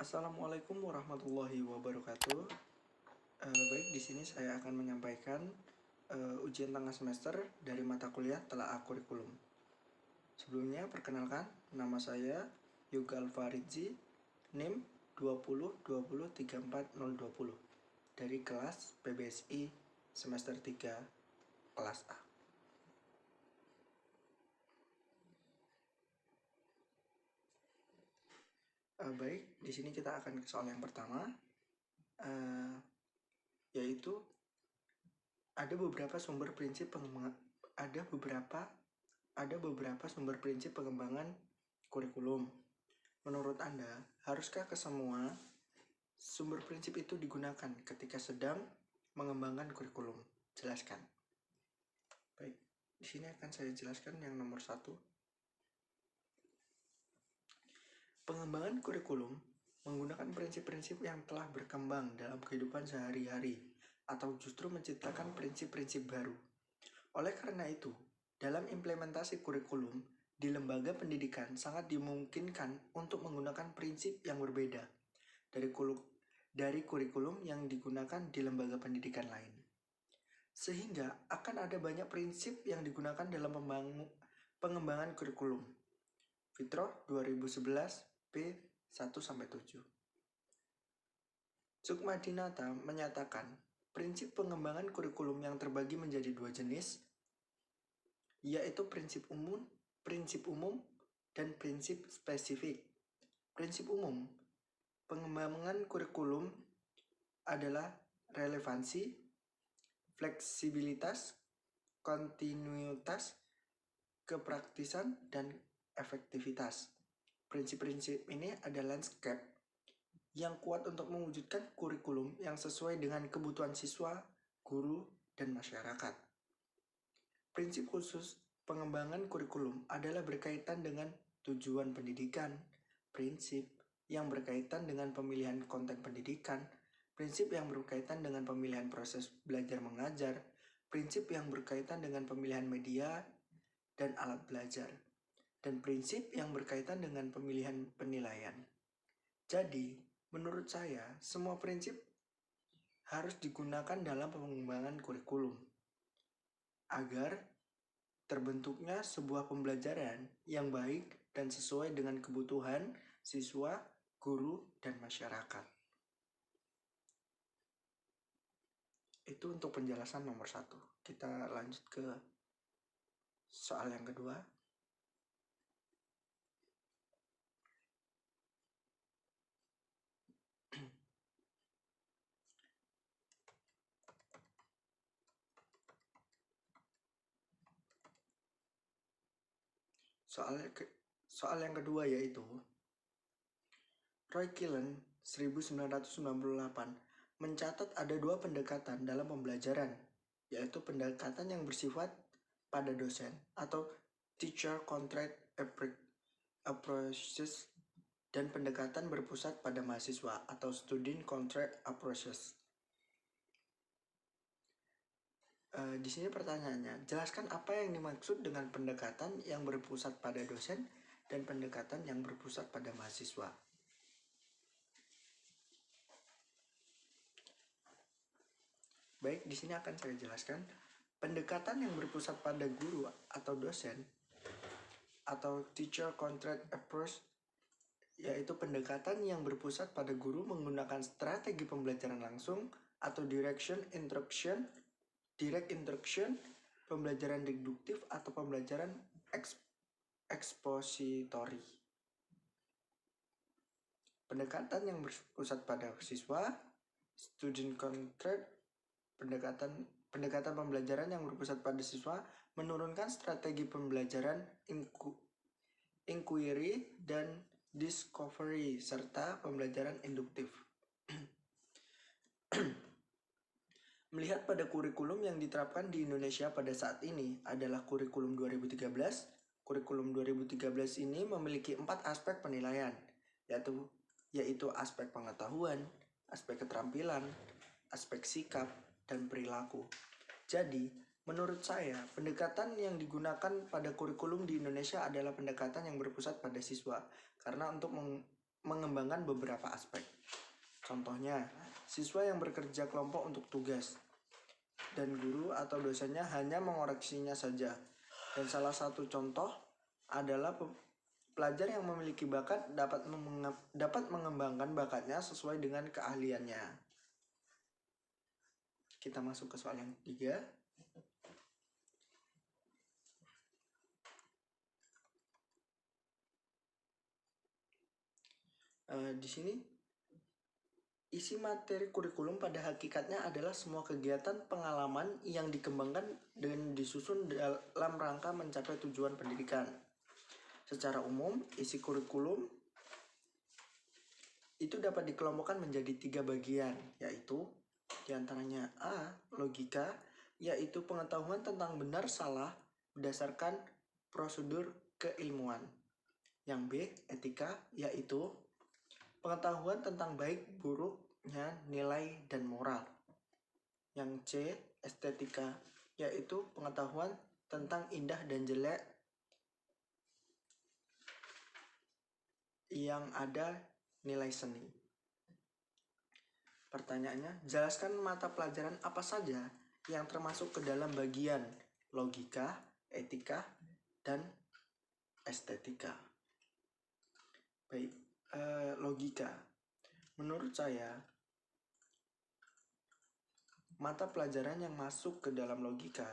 Assalamualaikum warahmatullahi wabarakatuh. Baik, di sini saya akan menyampaikan ujian tengah semester dari mata kuliah Telaah Kurikulum. Sebelumnya, perkenalkan, nama saya Yugal Faridzi, NIM 2020340020 dari kelas PBSI semester 3 kelas A. Baik, di sini kita akan ke soal yang pertama, yaitu ada beberapa sumber prinsip pengembangan kurikulum. Menurut Anda, haruskah kesemua sumber prinsip itu digunakan ketika sedang mengembangkan kurikulum? Jelaskan. Baik, di sini akan saya jelaskan yang nomor 1. Pengembangan kurikulum menggunakan prinsip-prinsip yang telah berkembang dalam kehidupan sehari-hari atau justru menciptakan prinsip-prinsip baru. Oleh karena itu, dalam implementasi kurikulum di lembaga pendidikan sangat dimungkinkan untuk menggunakan prinsip yang berbeda dari kurikulum yang digunakan di lembaga pendidikan lain. Sehingga akan ada banyak prinsip yang digunakan dalam pengembangan kurikulum. Fitroh 2011 B 1-7. Sukmadinata menyatakan prinsip pengembangan kurikulum yang terbagi menjadi 2 jenis, yaitu prinsip umum dan prinsip spesifik. Prinsip umum pengembangan kurikulum adalah relevansi, fleksibilitas, kontinuitas, kepraktisan, dan efektivitas. Prinsip-prinsip ini adalah landscape yang kuat untuk mewujudkan kurikulum yang sesuai dengan kebutuhan siswa, guru, dan masyarakat. Prinsip khusus pengembangan kurikulum adalah berkaitan dengan tujuan pendidikan, prinsip yang berkaitan dengan pemilihan konten pendidikan, prinsip yang berkaitan dengan pemilihan proses belajar mengajar, prinsip yang berkaitan dengan pemilihan media dan alat belajar, dan prinsip yang berkaitan dengan pemilihan penilaian. Jadi, menurut saya, semua prinsip harus digunakan dalam pengembangan kurikulum agar terbentuknya sebuah pembelajaran yang baik dan sesuai dengan kebutuhan siswa, guru, dan masyarakat. Itu untuk penjelasan nomor 1. Kita lanjut ke soal yang kedua. Soal yang kedua yaitu Roy Killen 1998 mencatat ada 2 pendekatan dalam pembelajaran, yaitu pendekatan yang bersifat pada dosen atau teacher-centered approaches dan pendekatan berpusat pada mahasiswa atau student-centered approaches. Di sini pertanyaannya, jelaskan apa yang dimaksud dengan pendekatan yang berpusat pada dosen dan pendekatan yang berpusat pada mahasiswa. Baik, di sini akan saya jelaskan. Pendekatan yang berpusat pada guru atau dosen atau teacher-centered approach yaitu pendekatan yang berpusat pada guru menggunakan strategi pembelajaran langsung atau direct instruction, pembelajaran deduktif atau pembelajaran ekspositori. Pendekatan yang berpusat pada siswa, student-centered, pendekatan pembelajaran yang berpusat pada siswa menurunkan strategi pembelajaran inquiry dan discovery serta pembelajaran induktif. Melihat pada kurikulum yang diterapkan di Indonesia pada saat ini adalah kurikulum 2013. Kurikulum 2013 ini memiliki 4 aspek penilaian, yaitu aspek pengetahuan, aspek keterampilan, aspek sikap, dan perilaku. Jadi, menurut saya, pendekatan yang digunakan pada kurikulum di Indonesia adalah pendekatan yang berpusat pada siswa, karena untuk mengembangkan beberapa aspek. Contohnya, siswa yang bekerja kelompok untuk tugas, dan guru atau dosennya hanya mengoreksinya saja. Dan salah satu contoh adalah pelajar yang memiliki bakat dapat mengembangkan bakatnya sesuai dengan keahliannya. Kita masuk ke soal yang ketiga. Di sini isi materi kurikulum pada hakikatnya adalah semua kegiatan pengalaman yang dikembangkan dan disusun dalam rangka mencapai tujuan pendidikan. Secara umum, isi kurikulum itu dapat dikelompokkan menjadi 3 bagian, yaitu diantaranya A. Logika, yaitu pengetahuan tentang benar salah berdasarkan prosedur keilmuan. Yang B. Etika, yaitu pengetahuan tentang baik buruknya nilai dan moral. Yang C. Estetika, yaitu pengetahuan tentang indah dan jelek yang ada nilai seni. Pertanyaannya, jelaskan mata pelajaran apa saja yang termasuk ke dalam bagian logika, etika, dan estetika. Baik, logika. Menurut saya, mata pelajaran yang masuk ke dalam logika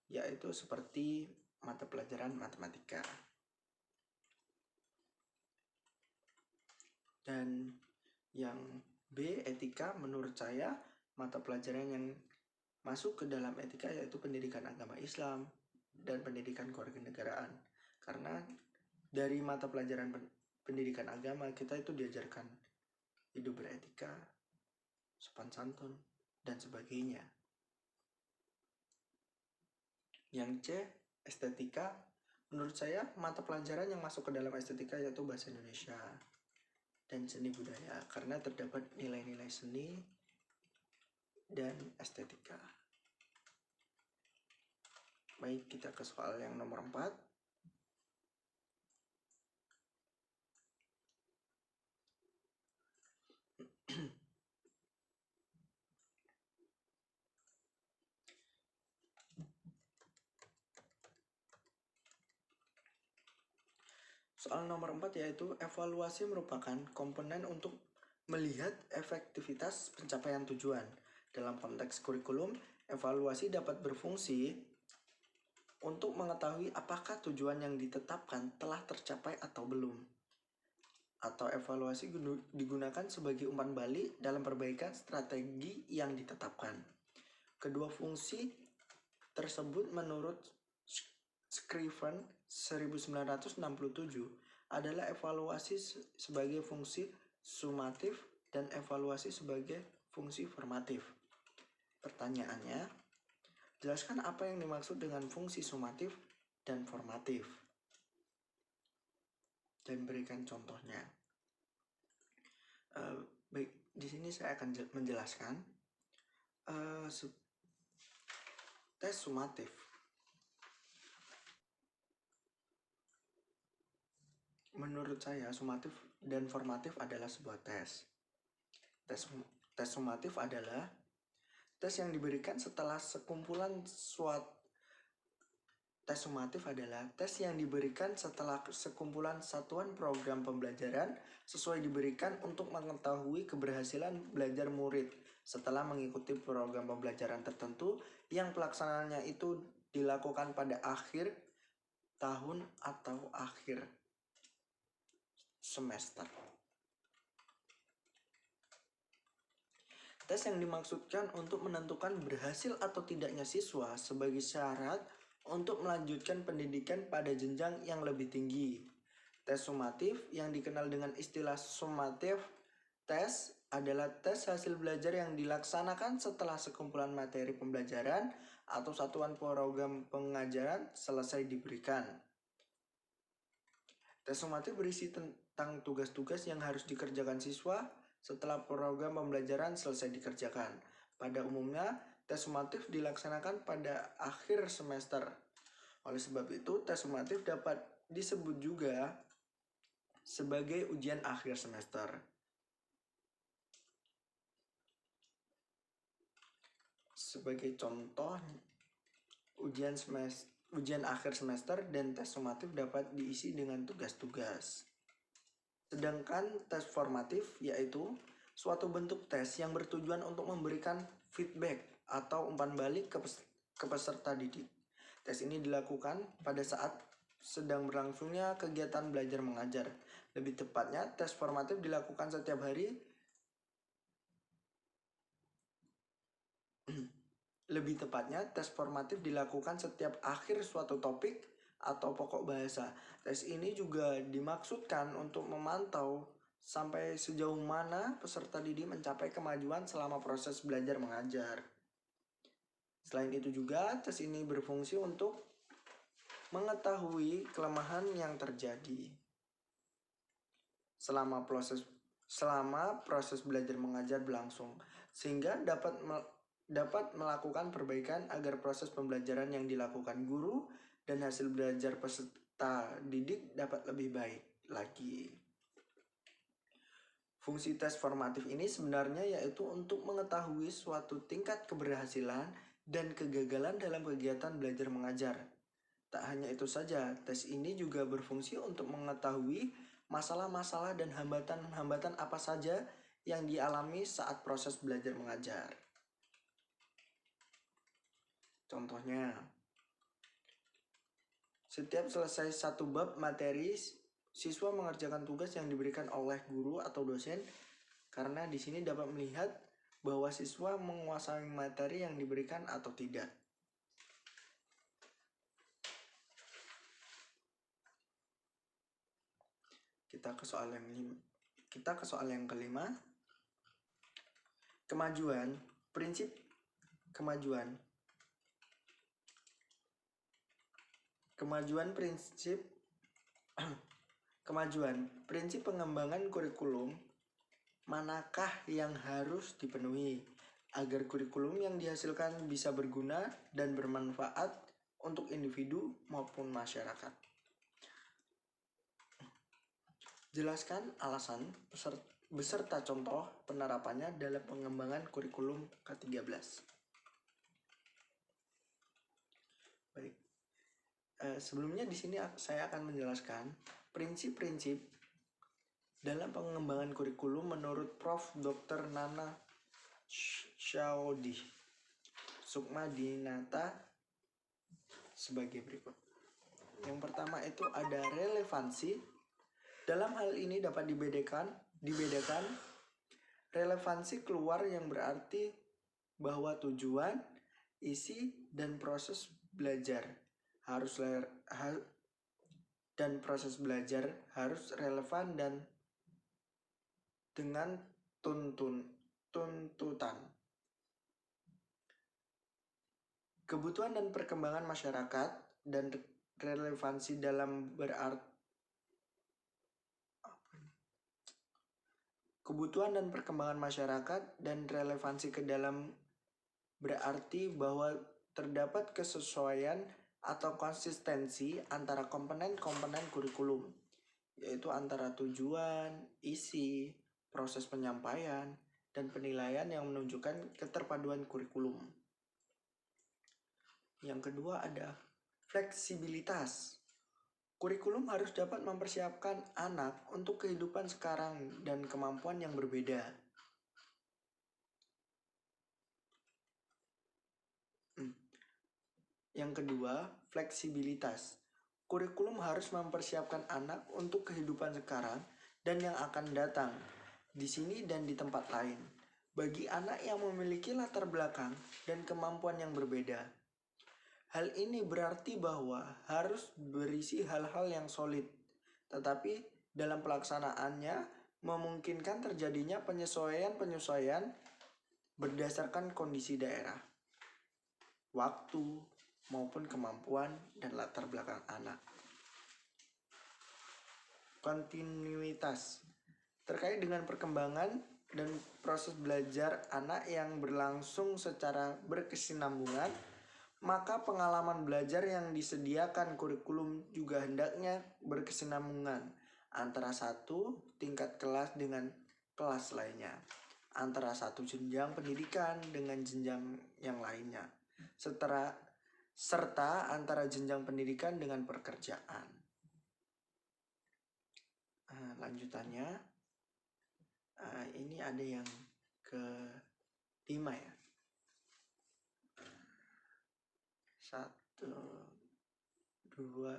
yaitu seperti mata pelajaran matematika. Dan yang B, etika, menurut saya mata pelajaran yang masuk ke dalam etika yaitu pendidikan agama Islam dan pendidikan kewarganegaraan. Karena dari mata pelajaran pendidikan agama kita itu diajarkan hidup beretika, sopan santun, dan sebagainya. Yang C, estetika. Menurut saya mata pelajaran yang masuk ke dalam estetika yaitu bahasa Indonesia dan seni budaya, karena terdapat nilai-nilai seni dan estetika. Baik, kita ke soal yang nomor 4. Soal nomor 4 yaitu evaluasi merupakan komponen untuk melihat efektivitas pencapaian tujuan. Dalam konteks kurikulum, evaluasi dapat berfungsi untuk mengetahui apakah tujuan yang ditetapkan telah tercapai atau belum. Atau evaluasi digunakan sebagai umpan balik dalam perbaikan strategi yang ditetapkan. Kedua fungsi tersebut menurut Scriven 1967 adalah evaluasi sebagai fungsi sumatif dan evaluasi sebagai fungsi formatif. Pertanyaannya, jelaskan apa yang dimaksud dengan fungsi sumatif dan formatif. Dan berikan contohnya. Baik, di sini saya akan menjelaskan tes sumatif. Menurut saya, sumatif dan formatif adalah sebuah tes. Tes sumatif adalah tes yang diberikan setelah sekumpulan satuan program pembelajaran sesuai diberikan untuk mengetahui keberhasilan belajar murid setelah mengikuti program pembelajaran tertentu yang pelaksanaannya itu dilakukan pada akhir tahun atau akhir semester. Tes yang dimaksudkan untuk menentukan berhasil atau tidaknya siswa sebagai syarat untuk melanjutkan pendidikan pada jenjang yang lebih tinggi. Tes sumatif yang dikenal dengan istilah summative test adalah tes hasil belajar yang dilaksanakan setelah sekumpulan materi pembelajaran atau satuan program pengajaran selesai diberikan. Tes sumatif berisi tentang tugas-tugas yang harus dikerjakan siswa setelah program pembelajaran selesai dikerjakan. Pada umumnya, tes sumatif dilaksanakan pada akhir semester. Oleh sebab itu, tes sumatif dapat disebut juga sebagai ujian akhir semester. Sebagai contoh, ujian akhir semester dan tes sumatif dapat diisi dengan tugas-tugas. Sedangkan tes formatif yaitu suatu bentuk tes yang bertujuan untuk memberikan feedback atau umpan balik ke peserta didik. Tes ini dilakukan pada saat sedang berlangsungnya kegiatan belajar mengajar. Lebih tepatnya, tes formatif dilakukan setiap hari. Lebih tepatnya, tes formatif dilakukan setiap akhir suatu topik atau pokok bahasa. Tes ini juga dimaksudkan untuk memantau sampai sejauh mana peserta didik mencapai kemajuan selama proses belajar mengajar. Selain itu juga, tes ini berfungsi untuk mengetahui kelemahan yang terjadi selama proses belajar mengajar berlangsung, sehingga dapat melakukan perbaikan agar proses pembelajaran yang dilakukan guru dan hasil belajar peserta didik dapat lebih baik lagi. Fungsi tes formatif ini sebenarnya yaitu untuk mengetahui suatu tingkat keberhasilan dan kegagalan dalam kegiatan belajar mengajar. Tak hanya itu saja, tes ini juga berfungsi untuk mengetahui masalah-masalah dan hambatan-hambatan apa saja yang dialami saat proses belajar mengajar. Contohnya, setiap selesai satu bab materi, siswa mengerjakan tugas yang diberikan oleh guru atau dosen, karena di sini dapat melihat bahwa siswa menguasai materi yang diberikan atau tidak. Kita ke soal yang kelima. Kemajuan prinsip pengembangan kurikulum. Manakah yang harus dipenuhi agar kurikulum yang dihasilkan bisa berguna dan bermanfaat untuk individu maupun masyarakat? Jelaskan alasan beserta contoh penerapannya dalam pengembangan kurikulum ke-13. Baik. Sebelumnya di sini saya akan menjelaskan prinsip-prinsip dalam pengembangan kurikulum menurut Prof. Dr. Nana Syaodi Sukmadinata sebagai berikut. Yang pertama itu ada relevansi. Dalam hal ini dapat dibedakan relevansi keluar yang berarti bahwa tujuan, isi, dan proses belajar harus relevan dan dengan tuntutan. Kebutuhan dan perkembangan masyarakat dan relevansi dalam berarti kebutuhan dan perkembangan masyarakat dan relevansi ke dalam berarti bahwa terdapat kesesuaian atau konsistensi antara komponen-komponen kurikulum, yaitu antara tujuan, isi, proses penyampaian, dan penilaian yang menunjukkan keterpaduan kurikulum. Yang kedua ada fleksibilitas. Kurikulum harus dapat mempersiapkan anak untuk kehidupan sekarang dan kemampuan yang berbeda. Yang kedua, fleksibilitas. Kurikulum harus mempersiapkan anak untuk kehidupan sekarang dan yang akan datang, di sini dan di tempat lain, bagi anak yang memiliki latar belakang dan kemampuan yang berbeda. Hal ini berarti bahwa harus berisi hal-hal yang solid, tetapi dalam pelaksanaannya memungkinkan terjadinya penyesuaian berdasarkan kondisi daerah, waktu, maupun kemampuan dan latar belakang anak. Kontinuitas terkait dengan perkembangan dan proses belajar anak yang berlangsung secara berkesinambungan, maka pengalaman belajar yang disediakan kurikulum juga hendaknya berkesinambungan antara satu tingkat kelas dengan kelas lainnya, antara satu jenjang pendidikan dengan jenjang yang lainnya, serta antara jenjang pendidikan dengan pekerjaan. Lanjutannya, ini ada yang ke-5 ya. 1, 2,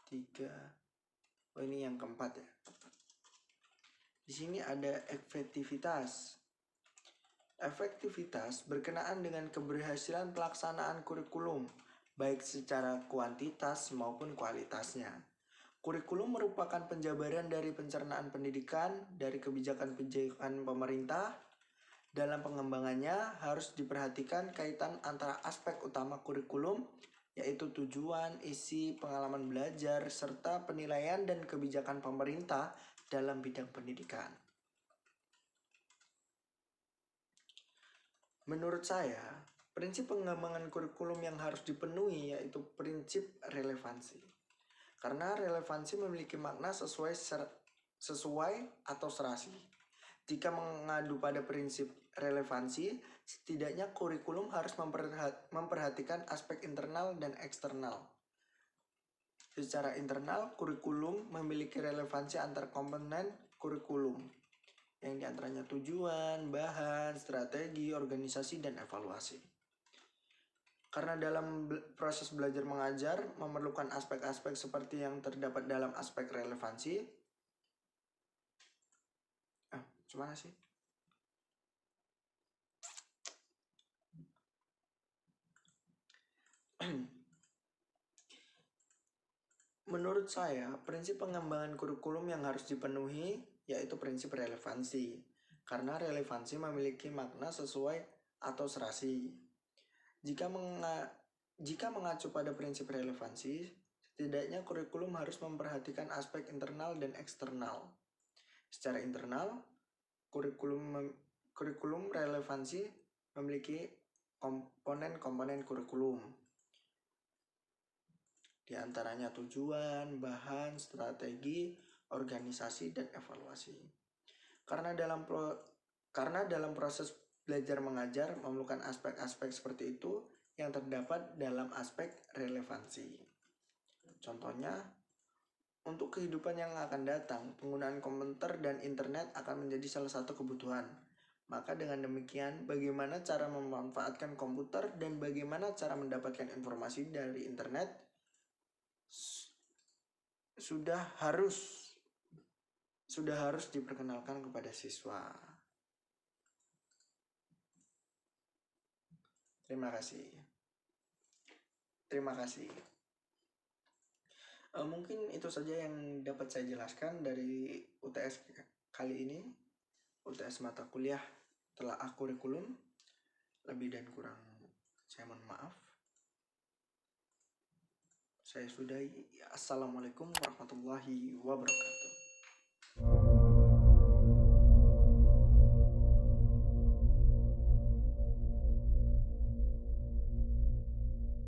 3. Oh, ini yang keempat ya. Di sini ada efektivitas. Efektivitas berkenaan dengan keberhasilan pelaksanaan kurikulum, baik secara kuantitas maupun kualitasnya. Kurikulum merupakan penjabaran dari pencernaan pendidikan dari kebijakan-kebijakan pemerintah. Dalam pengembangannya harus diperhatikan kaitan antara aspek utama kurikulum, yaitu tujuan, isi, pengalaman belajar, serta penilaian dan kebijakan pemerintah dalam bidang pendidikan. Menurut saya, prinsip pengembangan kurikulum yang harus dipenuhi yaitu prinsip relevansi. Karena relevansi memiliki makna sesuai atau serasi. Jika mengadu pada prinsip relevansi, setidaknya kurikulum harus memperhatikan aspek internal dan eksternal. Secara internal, kurikulum memiliki relevansi antar komponen kurikulum, yang diantaranya tujuan, bahan, strategi, organisasi, dan evaluasi. Karena dalam proses belajar mengajar memerlukan aspek-aspek seperti yang terdapat dalam aspek relevansi. Gimana sih? Menurut saya, prinsip pengembangan kurikulum yang harus dipenuhi yaitu prinsip relevansi. Karena relevansi memiliki makna sesuai atau serasi. Jika mengacu pada prinsip relevansi, setidaknya kurikulum harus memperhatikan aspek internal dan eksternal. Secara internal, kurikulum relevansi memiliki komponen-komponen kurikulum. Di antaranya tujuan, bahan, strategi, organisasi, dan evaluasi. Karena dalam proses belajar mengajar memerlukan aspek-aspek seperti itu yang terdapat dalam aspek relevansi. Contohnya, untuk kehidupan yang akan datang, penggunaan komputer dan internet akan menjadi salah satu kebutuhan. Maka dengan demikian, bagaimana cara memanfaatkan komputer dan bagaimana cara mendapatkan informasi dari internet sudah harus diperkenalkan kepada siswa. Terima kasih. Mungkin itu saja yang dapat saya jelaskan dari UTS kali ini. UTS mata kuliah telaah kurikulum. Lebih dan kurang saya mohon maaf. Saya sudahi. Assalamualaikum warahmatullahi wabarakatuh.